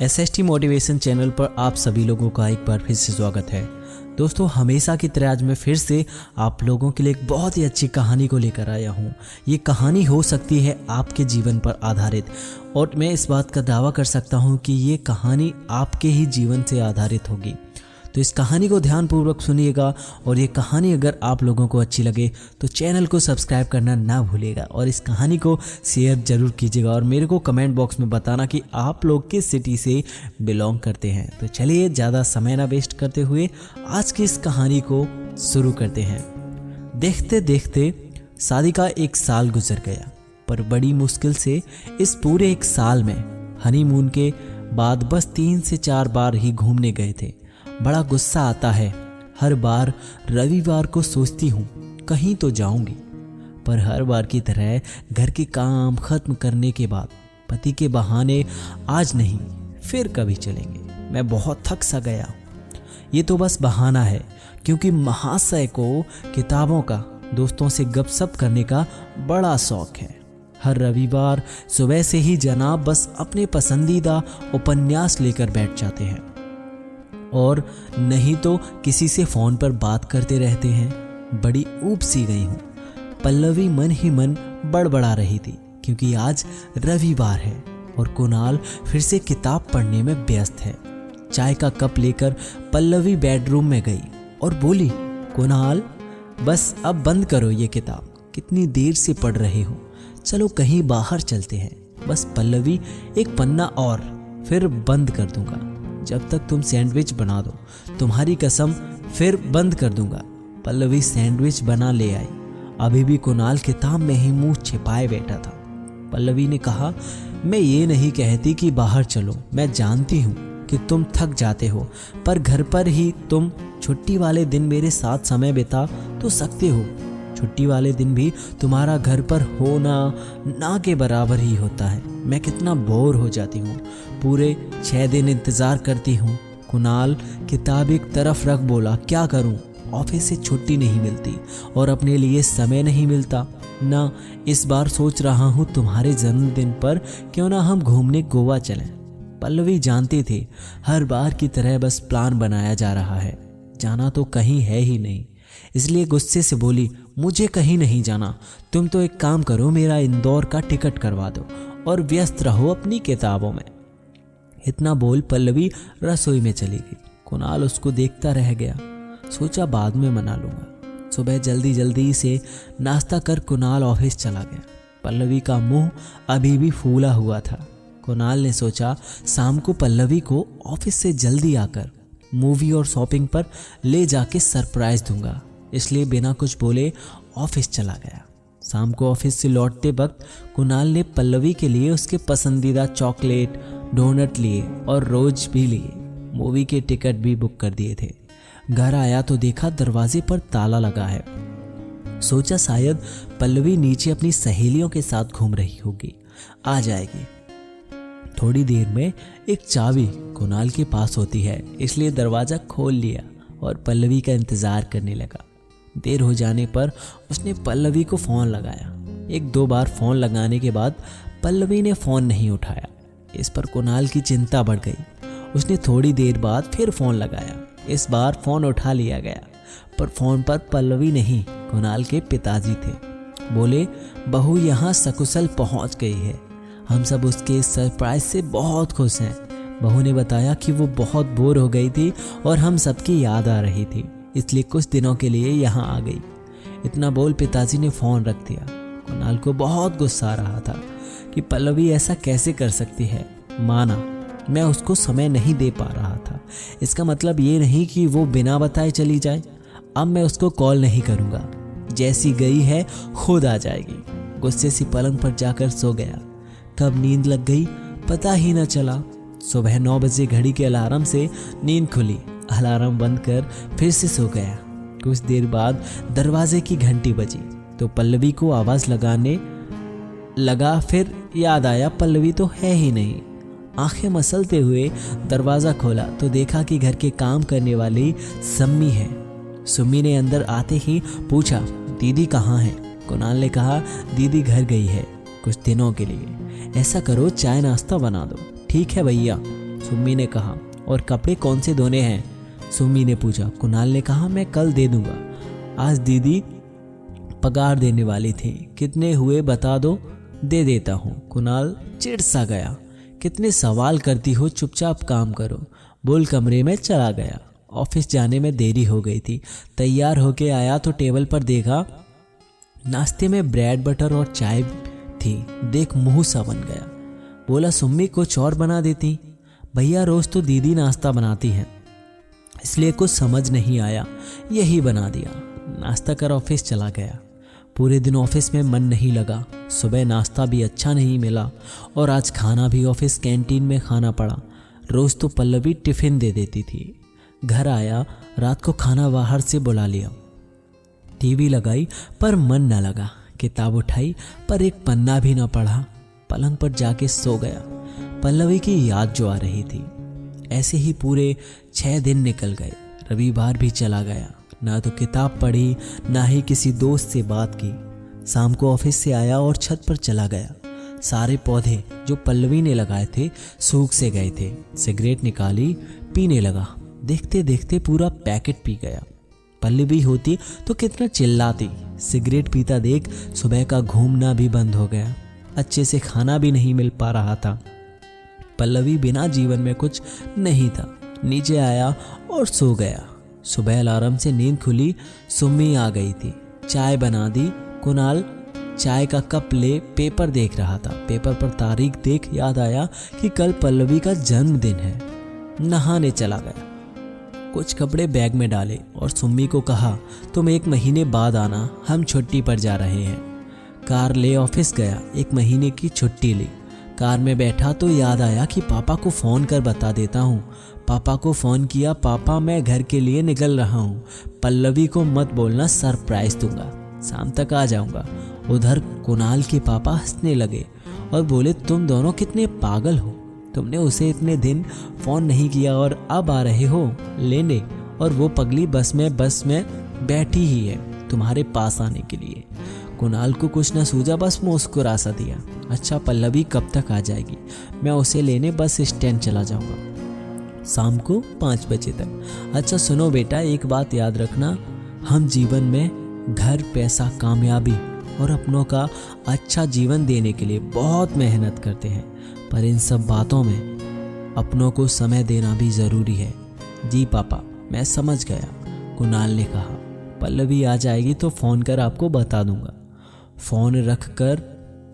SST motivation channel पर आप सभी लोगों का एक बार फिर से स्वागत है। दोस्तों, हमेशा की तरह आज मैं फिर से आप लोगों के लिए एक बहुत ही अच्छी कहानी को लेकर आया हूँ। ये कहानी हो सकती है आपके जीवन पर आधारित, और मैं इस बात का दावा कर सकता हूँ कि ये कहानी आपके ही जीवन से आधारित होगी। तो इस कहानी को ध्यानपूर्वक सुनिएगा, और ये कहानी अगर आप लोगों को अच्छी लगे तो चैनल को सब्सक्राइब करना ना भूलिएगा और इस कहानी को शेयर जरूर कीजिएगा और मेरे को कमेंट बॉक्स में बताना कि आप लोग किस सिटी से बिलोंग करते हैं। तो चलिए ज़्यादा समय ना वेस्ट करते हुए आज की इस कहानी को शुरू करते हैं। देखते देखते शादी का 1 साल गुजर गया, पर बड़ी मुश्किल से इस पूरे 1 साल में हनीमून के बाद बस 3 से 4 बार ही घूमने गए थे। बड़ा गुस्सा आता है। हर बार रविवार को सोचती हूँ कहीं तो जाऊंगी, पर हर बार की तरह घर के काम खत्म करने के बाद पति के बहाने आज नहीं फिर कभी चलेंगे। मैं बहुत थक सा गया हूँ। ये तो बस बहाना है, क्योंकि महाशय को किताबों का, दोस्तों से गपशप करने का बड़ा शौक है। हर रविवार सुबह से ही जनाब बस अपने पसंदीदा उपन्यास लेकर बैठ जाते हैं, और नहीं तो किसी से फोन पर बात करते रहते हैं। बड़ी ऊब सी गई हूँ। पल्लवी मन ही मन बड़बड़ा रही थी, क्योंकि आज रविवार है और कुणाल फिर से किताब पढ़ने में व्यस्त है। चाय का कप लेकर पल्लवी बेडरूम में गई और बोली, कुणाल बस अब बंद करो ये किताब, कितनी देर से पढ़ रहे हो, चलो कहीं बाहर चलते हैं। बस पल्लवी, एक पन्ना और, फिर बंद कर दूंगा। जब तक तुम सैंडविच बना दो, तुम्हारी कसम, फिर बंद कर दूंगा। पल्लवी सैंडविच बना ले आई। अभी भी कुणाल किताब में ही मुंह छिपाए बैठा था। पल्लवी ने कहा, मैं ये नहीं कहती कि बाहर चलो, मैं जानती हूँ कि तुम थक जाते हो, पर घर पर ही तुम छुट्टी वाले दिन मेरे साथ समय बिता तो सकते हो। छुट्टी वाले दिन भी तुम्हारा घर पर होना ना के बराबर ही होता है। मैं कितना बोर हो जाती हूँ, पूरे 6 दिन इंतज़ार करती हूँ। कुणाल किताब एक तरफ रख बोला, क्या करूँ, ऑफिस से छुट्टी नहीं मिलती और अपने लिए समय नहीं मिलता ना। इस बार सोच रहा हूँ तुम्हारे जन्मदिन पर क्यों ना हम घूमने गोवा चलें। पल्लवी जानती थी हर बार की तरह बस प्लान बनाया जा रहा है, जाना तो कहीं है ही नहीं, इसलिए गुस्से से बोली, मुझे कहीं नहीं जाना। तुम तो एक काम करो, मेरा इंदौर का टिकट करवा दो और व्यस्त रहो अपनी किताबों में। इतना बोल पल्लवी रसोई में चली गई। कुणाल उसको देखता रह गया। सोचा बाद में मना लूंगा। सुबह जल्दी जल्दी से नाश्ता कर कुणाल ऑफिस चला गया। पल्लवी का मुंह अभी भी फूला हुआ था। कुणाल ने सोचा शाम को पल्लवी को ऑफिस से जल्दी आकर मूवी और शॉपिंग पर ले जाके सरप्राइज दूंगा, इसलिए बिना कुछ बोले ऑफिस चला गया। शाम को ऑफिस से लौटते वक्त कुणाल ने पल्लवी के लिए उसके पसंदीदा चॉकलेट, डोनट लिए और रोज भी लिए। मूवी के टिकट भी बुक कर दिए थे। घर आया तो देखा दरवाजे पर ताला लगा है। सोचा शायद पल्लवी नीचे अपनी सहेलियों के साथ घूम रही होगी, आ जाएगी। थोड़ी देर में एक चाबी कुणाल के पास होती है, इसलिए दरवाज़ा खोल लिया और पल्लवी का इंतज़ार करने लगा। देर हो जाने पर उसने पल्लवी को फ़ोन लगाया। 1-2 बार फ़ोन लगाने के बाद पल्लवी ने फ़ोन नहीं उठाया। इस पर कुणाल की चिंता बढ़ गई। उसने थोड़ी देर बाद फिर फ़ोन लगाया। इस बार फ़ोन उठा लिया गया, पर फ़ोन पर पल्लवी नहीं, कुणाल के पिताजी थे। बोले, बहू यहाँ सकुशल पहुँच गई है, हम सब उसके सरप्राइज से बहुत खुश हैं। बहू ने बताया कि वो बहुत बोर हो गई थी और हम सबकी याद आ रही थी, इसलिए कुछ दिनों के लिए यहाँ आ गई। इतना बोल पिताजी ने फ़ोन रख दिया। कुणाल को बहुत गुस्सा आ रहा था कि पल्लवी ऐसा कैसे कर सकती है। माना मैं उसको समय नहीं दे पा रहा था, इसका मतलब ये नहीं कि वो बिना बताए चली जाए। अब मैं उसको कॉल नहीं करूँगा, जैसी गई है खुद आ जाएगी। गुस्से से पलंग पर जाकर सो गया। कब नींद लग गई पता ही न चला। सुबह 9 बजे घड़ी के अलार्म से नींद खुली। अलार्म बंद कर फिर से सो गया। कुछ देर बाद दरवाजे की घंटी बजी तो पल्लवी को आवाज़ लगाने लगा। फिर याद आया पल्लवी तो है ही नहीं। आंखें मसलते हुए दरवाज़ा खोला तो देखा कि घर के काम करने वाली सम्मी है। सुम्मी ने अंदर आते ही पूछा, दीदी कहाँ है? कुणाल ने कहा, दीदी घर गई है कुछ दिनों के लिए। ऐसा करो चाय नाश्ता बना दो। ठीक है भैया, सुम्मी ने कहा। और कपड़े कौन से धोने हैं? सुम्मी ने पूछा। कुणाल ने कहा, मैं कल दे दूंगा, आज दीदी पगार देने वाली थी। कितने हुए बता दो, दे देता हूँ। कुणाल चिढ़ सा गया। कितने सवाल करती हो, चुपचाप काम करो, बोल कमरे में चला गया। ऑफिस जाने में देरी हो गई थी। तैयार होके आया तो टेबल पर देखा नाश्ते में ब्रेड बटर और चाय थी। देख मुंह सा बन गया। बोला, सुम्मी कुछ और बना देती। भैया रोज तो दीदी नाश्ता बनाती हैं, इसलिए कुछ समझ नहीं आया, यही बना दिया। नाश्ता कर ऑफिस चला गया। पूरे दिन ऑफिस में मन नहीं लगा। सुबह नाश्ता भी अच्छा नहीं मिला और आज खाना भी ऑफिस कैंटीन में खाना पड़ा। रोज तो पल्लवी टिफिन दे देती थी। घर आया, रात को खाना बाहर से बुला लिया। टीवी लगाई पर मन न लगा। किताब उठाई पर एक पन्ना भी न पढ़ा। पलंग पर जाके सो गया। पल्लवी की याद जो आ रही थी। ऐसे ही पूरे 6 दिन निकल गए। रविवार भी चला गया। ना तो किताब पढ़ी, ना ही किसी दोस्त से बात की। शाम को ऑफिस से आया और छत पर चला गया। सारे पौधे जो पल्लवी ने लगाए थे सूख से गए थे। सिगरेट निकाली, पीने लगा। देखते देखते पूरा पैकेट पी गया। पल्लवी होती तो कितना चिल्लाती। सिगरेट पीता देख सुबह का घूमना भी बंद हो गया। अच्छे से खाना भी नहीं मिल पा रहा था। पल्लवी बिना जीवन में कुछ नहीं था। नीचे आया और सो गया। सुबह अलार्म से नींद खुली। सुम्मी आ गई थी। चाय बना दी। कुणाल चाय का कप ले पेपर देख रहा था। पेपर पर तारीख देख याद आया कि कल पल्लवी का जन्मदिन है। नहाने चला गया। कुछ कपड़े बैग में डाले और सुम्मी को कहा, तुम 1 महीने बाद आना, हम छुट्टी पर जा रहे हैं। कार ले ऑफिस गया। 1 महीने की छुट्टी ली। कार में बैठा तो याद आया कि पापा को फ़ोन कर बता देता हूँ। पापा को फ़ोन किया, पापा मैं घर के लिए निकल रहा हूँ, पल्लवी को मत बोलना, सरप्राइज दूंगा, शाम तक आ जाऊंगा। उधर कुणाल के पापा हंसने लगे और बोले, तुम दोनों कितने पागल हो, तुमने उसे इतने दिन फ़ोन नहीं किया और अब आ रहे हो लेने, और वो पगली बस में बैठी ही है तुम्हारे पास आने के लिए। कुणाल को कुछ न सूझा, बस मुस्कुरा सा दिया। अच्छा पल्लवी कब तक आ जाएगी? मैं उसे लेने बस स्टैंड चला जाऊंगा शाम को 5 बजे तक। अच्छा सुनो बेटा, एक बात याद रखना, हम जीवन में घर, पैसा, कामयाबी और अपनों का अच्छा जीवन देने के लिए बहुत मेहनत करते हैं, पर इन सब बातों में अपनों को समय देना भी ज़रूरी है। जी पापा, मैं समझ गया, कुणाल ने कहा। पल्लवी आ जाएगी तो फ़ोन कर आपको बता दूंगा। फ़ोन रख कर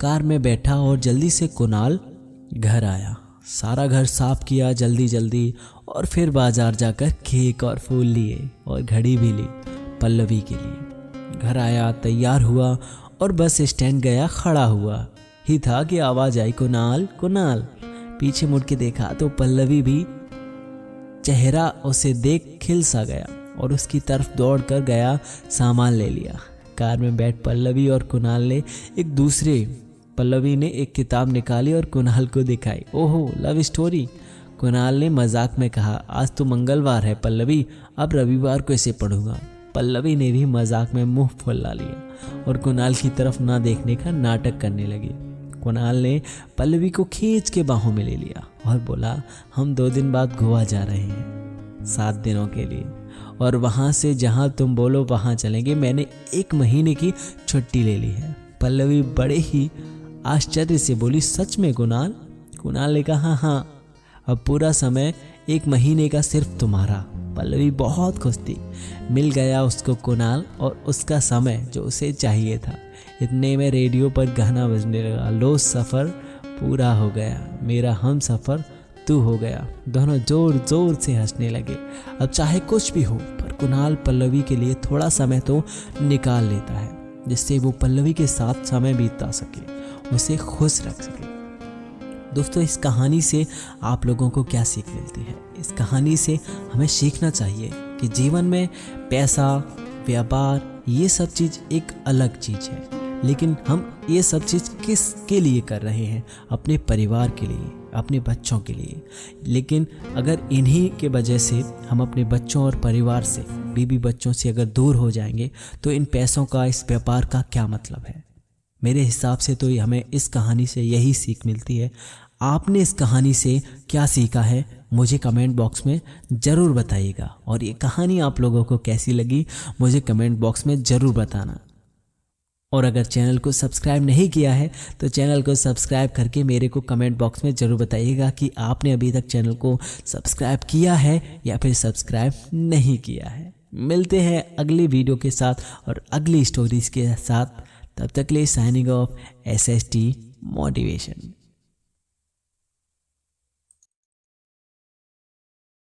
कार में बैठा और जल्दी से कुणाल घर आया। सारा घर साफ किया जल्दी जल्दी और फिर बाजार जाकर केक और फूल लिए और घड़ी भी ली पल्लवी के लिए। घर आया, तैयार हुआ और बस स्टैंड गया। खड़ा हुआ ही था कि आवाज़ आई, कुणाल कुणाल। पीछे मुड़ के देखा तो पल्लवी भी। चेहरा उसे देख खिल सा गया और उसकी तरफ दौड़ कर गया, सामान ले लिया। कार में बैठ पल्लवी और कुणाल ने एक दूसरे, पल्लवी ने एक किताब निकाली और कुणाल को दिखाई। ओहो, लव स्टोरी। कुणाल ने मजाक में कहा, आज तो मंगलवार है पल्लवी, अब रविवार को इसे पढ़ूंगा। पल्लवी ने भी मजाक में मुंह फुला लिया और कुणाल की तरफ ना देखने का नाटक करने लगी। कुणाल ने पल्लवी को खींच के बाहों में ले लिया और बोला, हम 2 दिन बाद गोवा जा रहे हैं 7 दिनों के लिए, और वहाँ से जहाँ तुम बोलो वहाँ चलेंगे। मैंने 1 महीने की छुट्टी ले ली है। पल्लवी बड़े ही आश्चर्य से बोली, सच में कुणाल? कुणाल ने कहा, हाँ, अब पूरा समय 1 महीने का सिर्फ तुम्हारा। पल्लवी बहुत खुश थी। मिल गया उसको कुणाल और उसका समय जो उसे चाहिए था। इतने में रेडियो पर गाना बजने लगा, लो सफ़र पूरा हो गया, मेरा हम सफ़र तू हो गया। दोनों जोर जोर से हंसने लगे। अब चाहे कुछ भी हो, पर कुणाल पल्लवी के लिए थोड़ा समय तो निकाल लेता है, जिससे वो पल्लवी के साथ समय बिता सके, उसे खुश रख सके। दोस्तों, इस कहानी से आप लोगों को क्या सीख मिलती है? इस कहानी से हमें सीखना चाहिए कि जीवन में पैसा, व्यापार, ये सब चीज़ एक अलग चीज़ है, लेकिन हम ये सब चीज़ किसके लिए कर रहे हैं? अपने परिवार के लिए, अपने बच्चों के लिए। लेकिन अगर इन्हीं के वजह से हम अपने बच्चों और परिवार से, बीवी बच्चों से अगर दूर हो जाएंगे, तो इन पैसों का, इस व्यापार का क्या मतलब है? मेरे हिसाब से तो हमें इस कहानी से यही सीख मिलती है। आपने इस कहानी से क्या सीखा है मुझे कमेंट बॉक्स में ज़रूर बताइएगा, और ये कहानी आप लोगों को कैसी लगी मुझे कमेंट बॉक्स में ज़रूर बताना। और अगर चैनल को सब्सक्राइब नहीं किया है तो चैनल को सब्सक्राइब करके मेरे को कमेंट बॉक्स में ज़रूर बताइएगा कि आपने अभी तक चैनल को सब्सक्राइब किया है या फिर सब्सक्राइब नहीं किया है। मिलते हैं अगली वीडियो के साथ और अगली स्टोरीज के साथ। तब तक के लिए साइनिंग ऑफ SST मोटिवेशन।